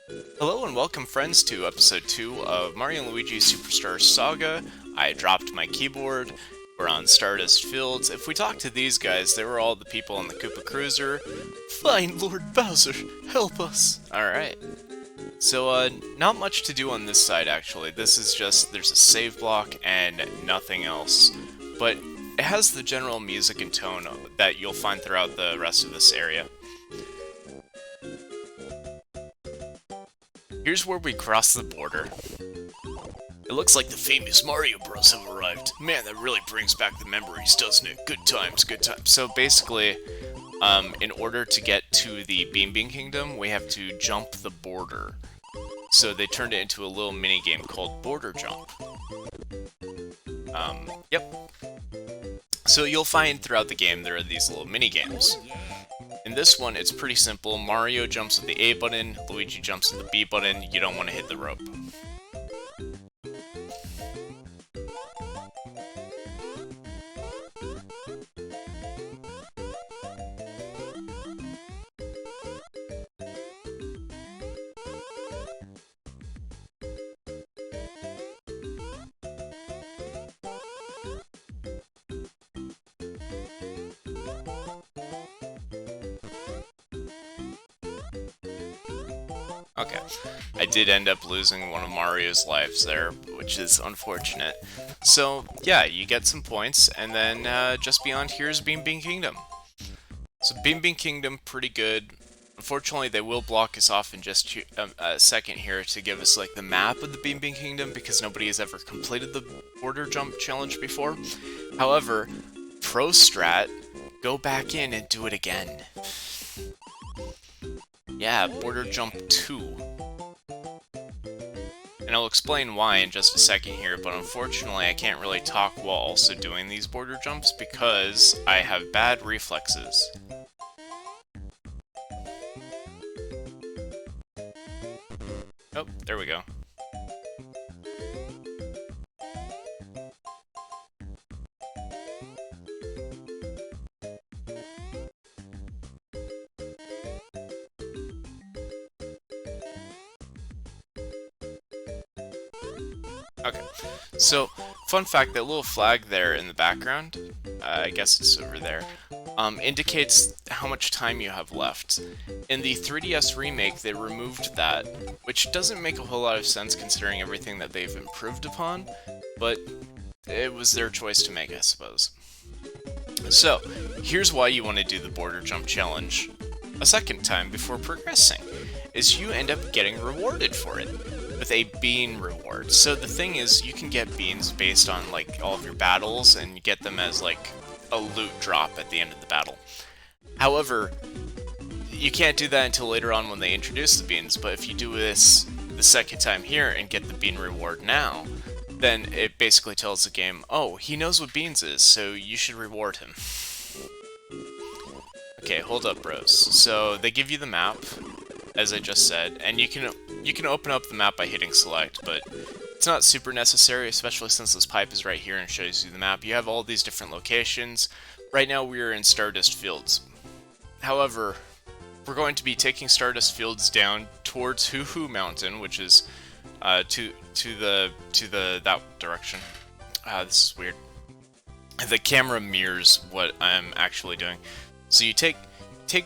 Hello and welcome friends to episode 2 of Mario & Luigi Superstar Saga. I dropped my keyboard. We're on Stardust Fields. If we talk to these guys, they were all the people on the Koopa Cruiser. Fine, Lord Bowser, help us! Alright. So, not much to do on this side actually. This is just, there's a save block and nothing else. But it has the general music and tone that you'll find throughout the rest of this area. Here's where we cross the border. It looks like the famous Mario Bros have arrived. Man, that really brings back the memories, doesn't it? Good times, good times. So basically, in order to get to the Bean Bean Kingdom, we have to jump the border. So they turned it into a little mini game called Border Jump. Yep. So you'll find throughout the game there are these little mini games. In this one, it's pretty simple. Mario jumps with the A button, Luigi jumps with the B button. You don't want to hit the rope. Okay, I did end up losing one of Mario's lives there, which is unfortunate. So, yeah, you get some points, and then just beyond here is Bean Bean Kingdom. So Bean Bean Kingdom, pretty good. Unfortunately, they will block us off in just a second here to give us like the map of the Bean Bean Kingdom, because nobody has ever completed the border jump challenge before. However, Pro Strat, go back in and do it again. Yeah, Border Jump 2. And I'll explain why in just a second here, but unfortunately I can't really talk while also doing these border jumps because I have bad reflexes. Oh, there we go. Okay, so, fun fact, that little flag there in the background, I guess it's over there, indicates how much time you have left. In the 3DS remake, they removed that, which doesn't make a whole lot of sense considering everything that they've improved upon, but it was their choice to make, I suppose. So, here's why you want to do the border jump challenge a second time before progressing, is you end up getting rewarded for it with a bean reward. So the thing is, you can get beans based on like all of your battles, and you get them as like a loot drop at the end of the battle. However, you can't do that until later on when they introduce the beans, but if you do this the second time here and get the bean reward now, then it basically tells the game, oh, he knows what beans is, so you should reward him. Okay, hold up, bros. So they give you the map, as I just said, and you can open up the map by hitting select, but it's not super necessary, especially since this pipe is right here and shows you the map. You have all these different locations. Right now we are in Stardust Fields. However, we're going to be taking Stardust Fields down towards Hoo Hoo Mountain, which is to that direction. This is weird. The camera mirrors what I'm actually doing. So you take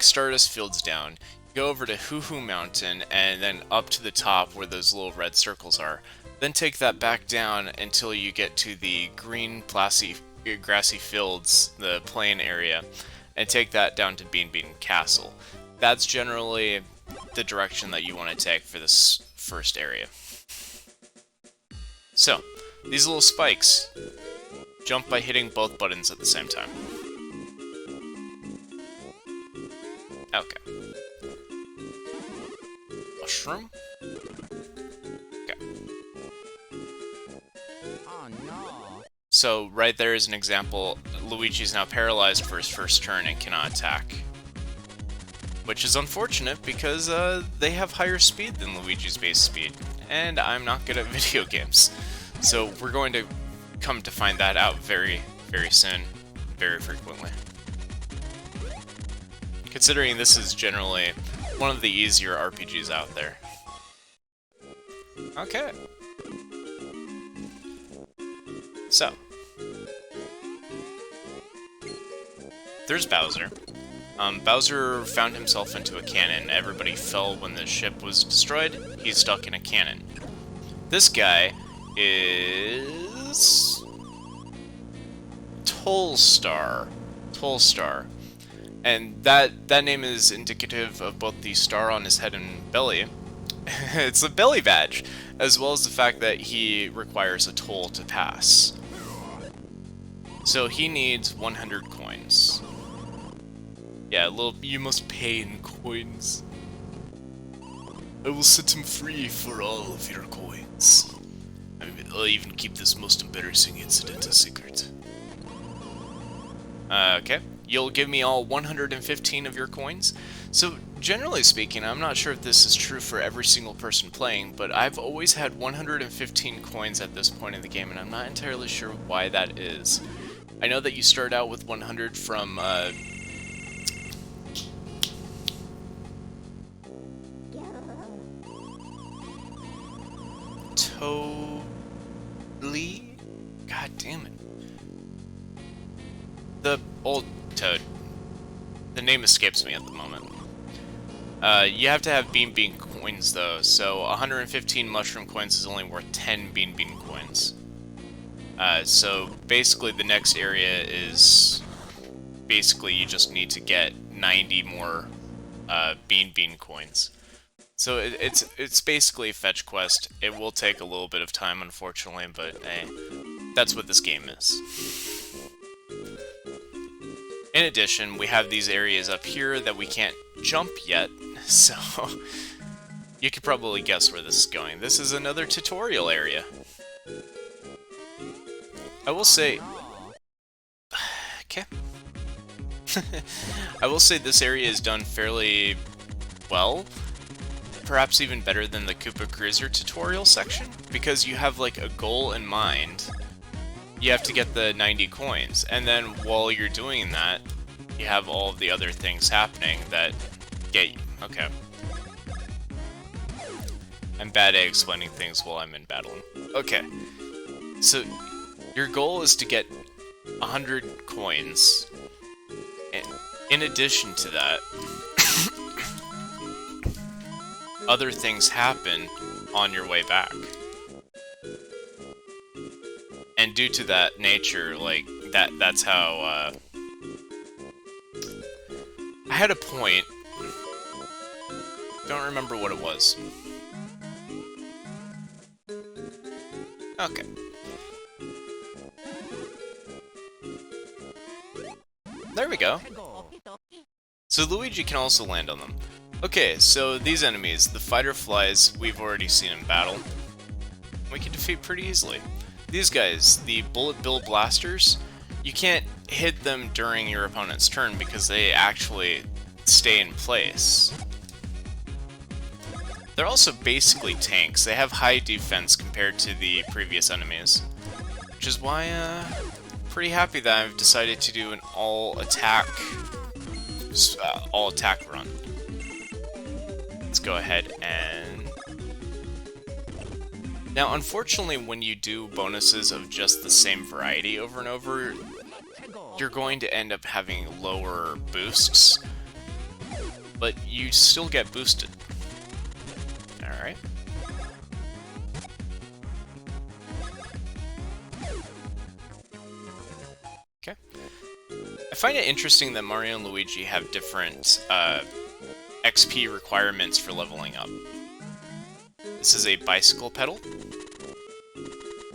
Stardust Fields down, go over to Hoo Hoo Mountain, and then up to the top where those little red circles are. Then take that back down until you get to the green, grassy fields, the plain area, and take that down to Bean Bean Castle. That's generally the direction that you want to take for this first area. So, these little spikes, jump by hitting both buttons at the same time. Okay. Mushroom? Okay. Oh no. So, right there is an example. Luigi's now paralyzed for his first turn and cannot attack. Which is unfortunate because they have higher speed than Luigi's base speed. And I'm not good at video games. So we're going to come to find that out very, very soon. Very frequently. Considering this is generally one of the easier RPGs out there. Okay. So. There's Bowser. Bowser found himself into a cannon. Everybody fell when the ship was destroyed. He's stuck in a cannon. This guy is... Tollstar. Tollstar. And that name is indicative of both the star on his head and belly. It's a belly badge, as well as the fact that he requires a toll to pass. So he needs 100 coins. Yeah, you must pay in coins. I will set him free for all of your coins. I'll even keep this most embarrassing incident a secret. Okay. You'll give me all 115 of your coins. So, generally speaking, I'm not sure if this is true for every single person playing, but I've always had 115 coins at this point in the game, and I'm not entirely sure why that is. I know that you start out with 100 from, God damn it. The old Toad. The name escapes me at the moment. You have to have Bean coins though, so 115 mushroom coins is only worth 10 Bean coins. So basically the next area is... Basically you just need to get 90 more Bean coins. So it's basically a fetch quest. It will take a little bit of time, unfortunately, but that's what this game is. In addition, we have these areas up here that we can't jump yet, so you could probably guess where this is going. This is another tutorial area. I will say... Okay. I will say this area is done fairly well. Perhaps even better than the Koopa Cruiser tutorial section, because you have like a goal in mind. You have to get the 90 coins, and then while you're doing that, you have all of the other things happening that get you. Okay. I'm bad at explaining things while I'm in battle. Okay. So, your goal is to get 100 coins. In addition to that, other things happen on your way back. And due to that nature, like, that's how, I had a point. Don't remember what it was. Okay. There we go. So Luigi can also land on them. Okay, so these enemies, the fighter flies, we've already seen in battle. We can defeat pretty easily. These guys, the bullet bill blasters, you can't hit them during your opponent's turn because they actually stay in place. They're also basically tanks. They have high defense compared to the previous enemies, which is why pretty happy that I've decided to do an all attack run. Let's go ahead and... Now, unfortunately, when you do bonuses of just the same variety over and over, you're going to end up having lower boosts, but you still get boosted. Alright. Okay. I find it interesting that Mario and Luigi have different XP requirements for leveling up. This is a bicycle pedal.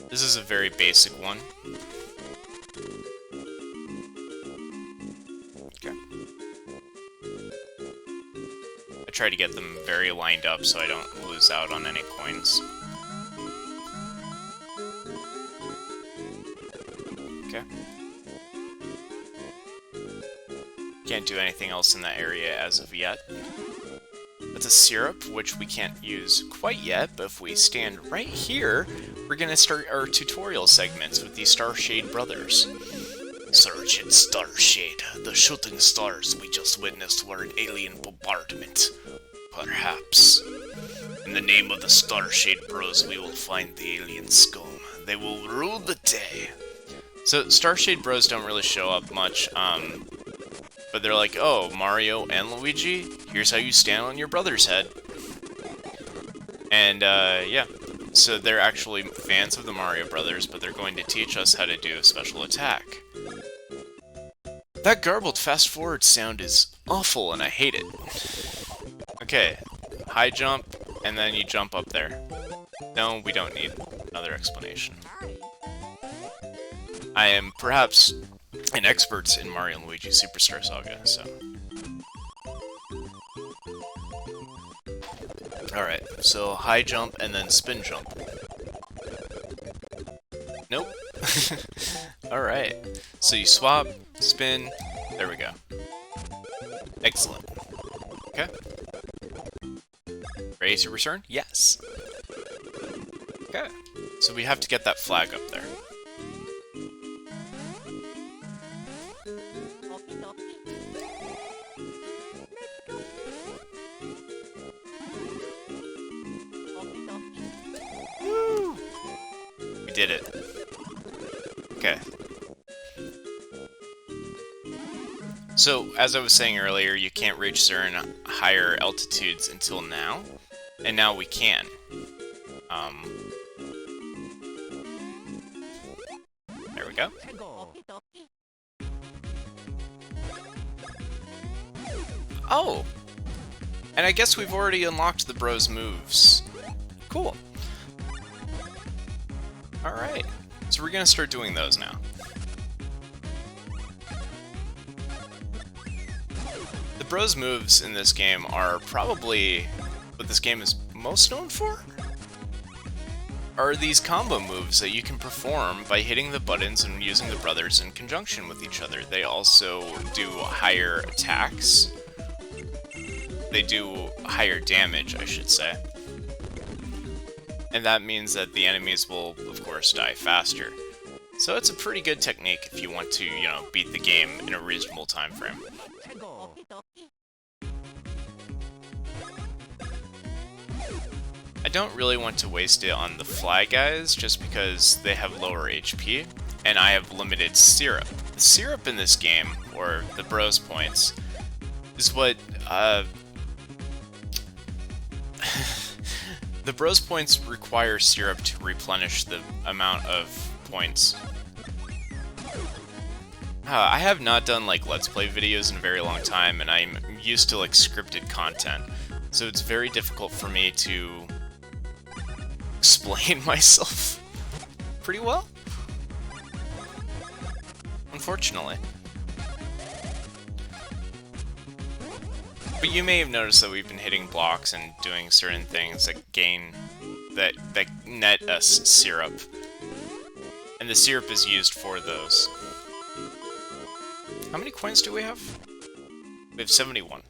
This is a very basic one. Okay. I try to get them very lined up so I don't lose out on any coins. Okay. Can't do anything else in that area as of yet. That's a syrup, which we can't use quite yet, but if we stand right here, we're gonna start our tutorial segments with the Starshade brothers. Sergeant Starshade, the shooting stars we just witnessed were an alien bombardment. Perhaps. In the name of the Starshade Bros, we will find the alien scum. They will rule the day. So, Starshade Bros don't really show up much, but they're like, oh, Mario and Luigi, here's how you stand on your brother's head. And, yeah. So they're actually fans of the Mario Brothers, but they're going to teach us how to do a special attack. That garbled fast-forward sound is awful, and I hate it. Okay, high jump, and then you jump up there. No, we don't need another explanation. I am perhaps an expert in Mario & Luigi Superstar Saga, so... Alright, so high jump and then spin jump. Nope. Alright, so you swap, spin, there we go. Excellent. Okay. Ready to return? Yes. Okay, so we have to get that flag up there. Woo! We did it. Okay. So, as I was saying earlier, you can't reach certain higher altitudes until now, and now we can. There we go. Oh! And I guess we've already unlocked the bros moves. Cool. Alright. So we're gonna start doing those now. The bros moves in this game are probably what this game is most known for? Are these combo moves that you can perform by hitting the buttons and using the brothers in conjunction with each other. They also do higher attacks. They do higher damage, I should say. And that means that the enemies will, of course, die faster. So it's a pretty good technique if you want to, you know, beat the game in a reasonable time frame. I don't really want to waste it on the Fly guys, just because they have lower HP, and I have limited syrup. The syrup in this game, or the bros points, is what, the bros points require syrup to replenish the amount of points. I have not done, like, Let's Play videos in a very long time, and I'm used to, like, scripted content, so it's very difficult for me to explain myself pretty well, unfortunately. But you may have noticed that we've been hitting blocks and doing certain things that that net us syrup. And the syrup is used for those. How many coins do we have? We have 71.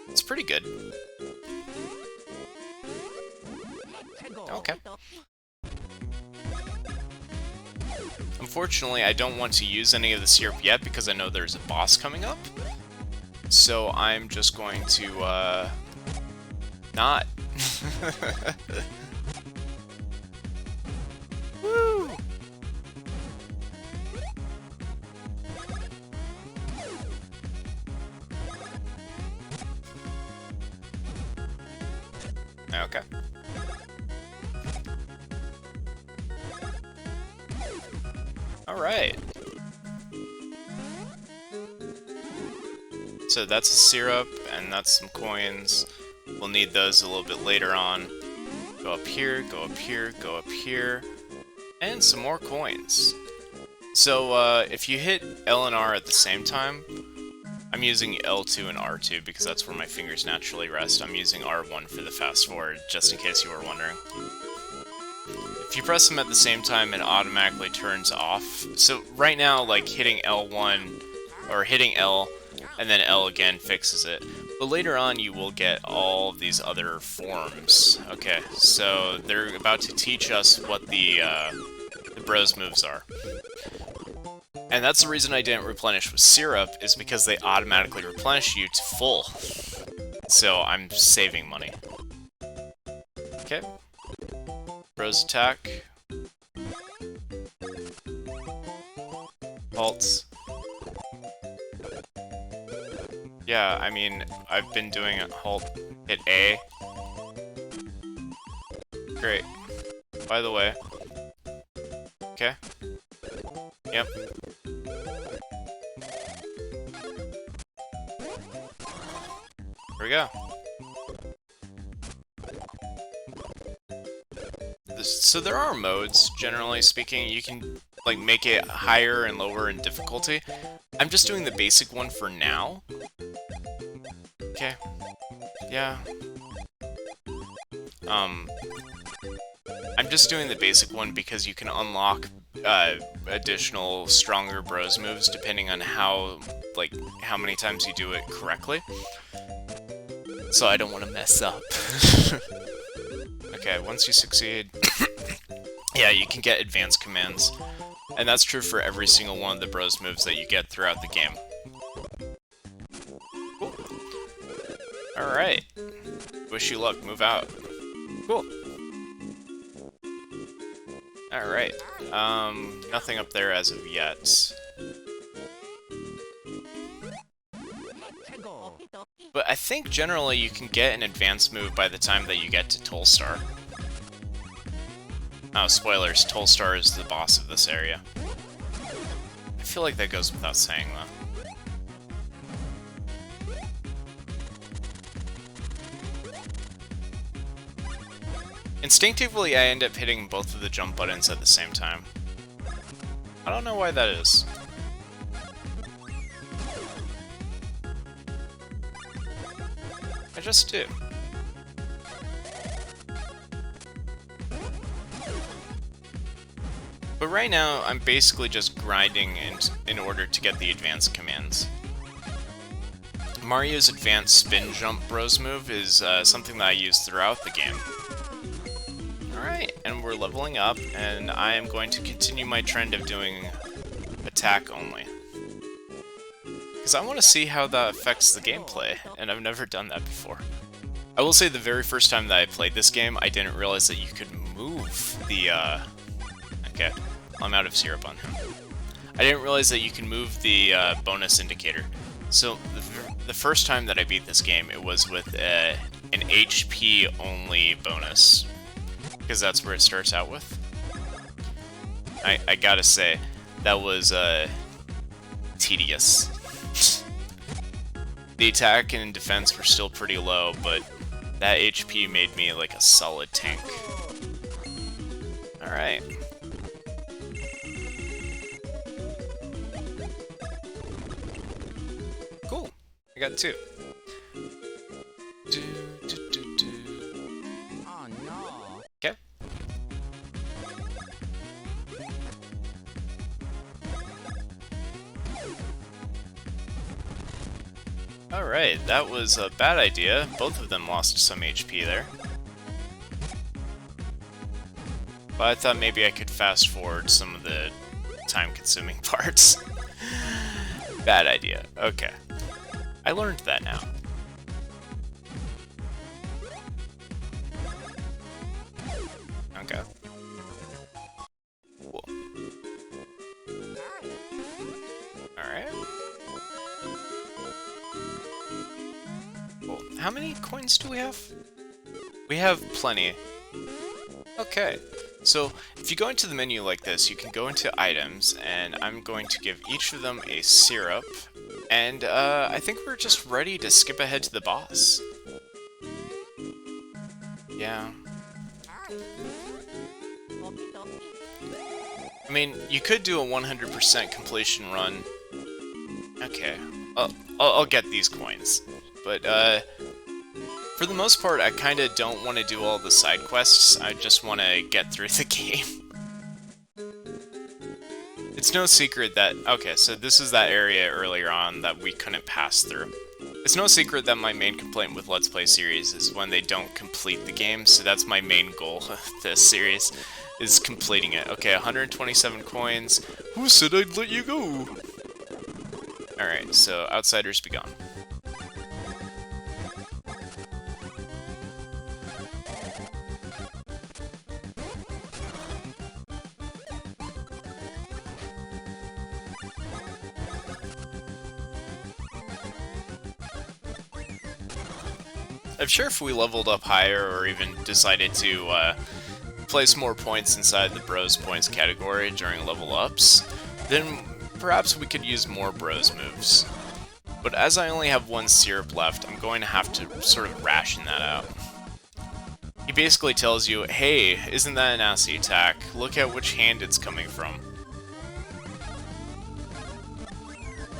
It's pretty good. Okay. Unfortunately, I don't want to use any of the syrup yet because I know there's a boss coming up. So I'm just going to, not. Woo! Okay. Alright. So that's a syrup, and that's some coins. We'll need those a little bit later on. Go up here, go up here, go up here. And some more coins. So, if you hit L and R at the same time, I'm using L2 and R2 because that's where my fingers naturally rest. I'm using R1 for the fast forward, just in case you were wondering. If you press them at the same time, it automatically turns off. So right now, like, hitting L1, or hitting L, and then L again fixes it. But later on, you will get all of these other forms. Okay, so they're about to teach us what the bros moves are. And that's the reason I didn't replenish with syrup, is because they automatically replenish you to full. So I'm saving money. Okay. Bros attack. Halts. Yeah, I mean, I've been doing it. Halt, hit A. Great. By the way. Okay. Yep. Here we go. So there are modes, generally speaking. You can, like, make it higher and lower in difficulty. I'm just doing the basic one for now. Okay. Yeah. I'm just doing the basic one because you can unlock additional stronger bros moves depending on how many times you do it correctly. So I don't want to mess up. Okay, once you succeed, yeah, you can get advanced commands. And that's true for every single one of the bros moves that you get throughout the game. Cool. Alright. Wish you luck, move out. Cool. Alright. Nothing up there as of yet. But I think generally you can get an advanced move by the time that you get to Tolstar. Oh, spoilers, Tolstar is the boss of this area. I feel like that goes without saying, though. Instinctively, I end up hitting both of the jump buttons at the same time. I don't know why that is. I just do. But right now, I'm basically just grinding in order to get the advanced commands. Mario's advanced spin jump bros move is something that I use throughout the game. Alright, and we're leveling up, and I am going to continue my trend of doing attack only. Because I want to see how that affects the gameplay, and I've never done that before. I will say the very first time that I played this game, I didn't realize that you could move the, Okay, I'm out of syrup on him. I didn't realize that you can move the bonus indicator. So, the first time that I beat this game, it was with an HP-only bonus. Because that's where it starts out with. I gotta say, that was, tedious. The attack and defense were still pretty low, but that HP made me like a solid tank. Alright. Cool. I got 2. Oh no. Okay. Alright, that was a bad idea. Both of them lost some HP there. But I thought maybe I could fast forward some of the time-consuming parts. Bad idea. Okay. I learned that now. Okay. Cool. Alright. Cool. How many coins do we have? We have plenty. Okay. So, if you go into the menu like this, you can go into items, and I'm going to give each of them a syrup, and I think we're just ready to skip ahead to the boss. Yeah. I mean, you could do a 100% completion run. Okay, I'll get these coins. But, for the most part, I kinda don't want to do all the side quests, I just want to get through the game. It's no secret that... Okay, so this is that area earlier on that we couldn't pass through. It's no secret that my main complaint with Let's Play series is when they don't complete the game, so that's my main goal of this series, is completing it. Okay, 127 coins. Who said I'd let you go? Alright, so Outsiders be gone. I'm sure if we leveled up higher or even decided to place more points inside the Bros points category during level ups, then perhaps we could use more Bros moves. But as I only have one syrup left, I'm going to have to sort of ration that out. He basically tells you, hey, isn't that a nasty attack? Look at which hand it's coming from.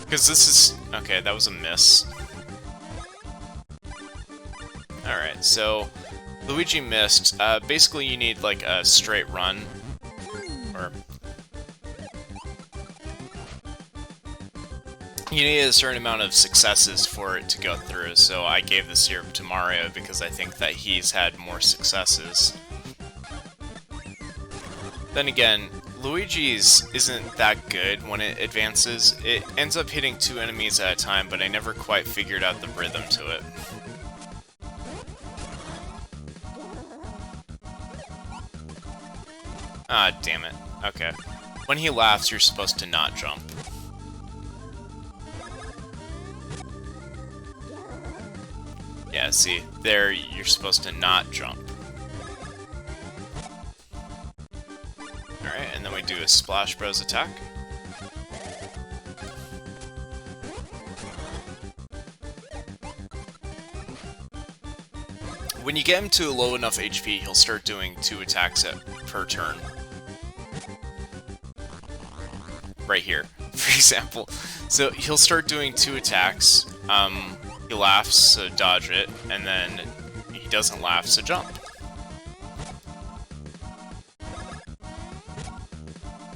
Because this is... okay, that was a miss. Alright, so Luigi missed. Basically you need like a straight run. Or... you need a certain amount of successes for it to go through, so I gave the syrup to Mario because I think that he's had more successes. Then again, Luigi's isn't that good when it advances. It ends up hitting 2 enemies at a time, but I never quite figured out the rhythm to it. Ah, damn it. Okay. When he laughs, you're supposed to not jump. Yeah, see, there you're supposed to not jump. Alright, and then we do a Splash Bros attack. When you get him to a low enough HP, he'll start doing 2 attacks per turn. Right here, for example. So he'll start doing 2 attacks. He laughs, so dodge it, and then he doesn't laugh, so jump.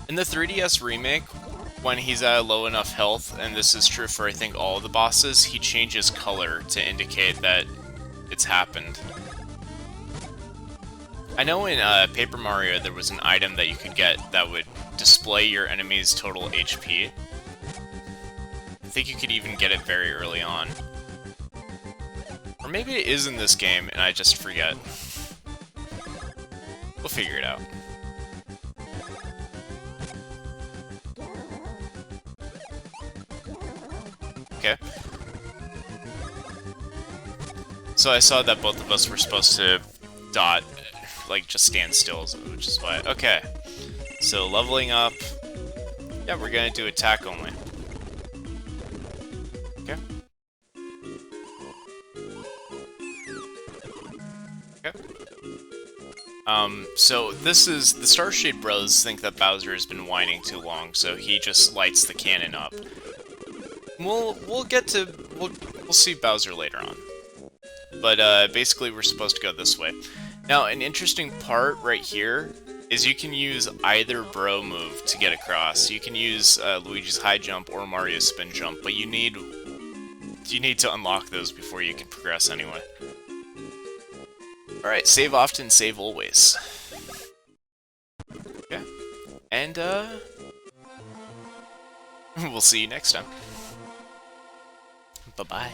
In the 3DS remake, when he's at a low enough health, and this is true for I think all of the bosses, he changes color to indicate that it's happened. I know in Paper Mario there was an item that you could get that would display your enemy's total HP. I think you could even get it very early on. Or maybe it is in this game and I just forget. We'll figure it out. Okay. So I saw that both of us were supposed to dot, like just stand still, which is why. Okay. So leveling up. Yeah, we're gonna do attack only. Okay. Okay. So this is the Starshade Bros think that Bowser has been whining too long, so he just lights the cannon up. We'll see Bowser later on. But basically we're supposed to go this way. Now, an interesting part right here is you can use either bro move to get across. You can use Luigi's high jump or Mario's spin jump, but you need to unlock those before you can progress anyway. Alright, save often, save always. Okay. And we'll see you next time. Bye-bye.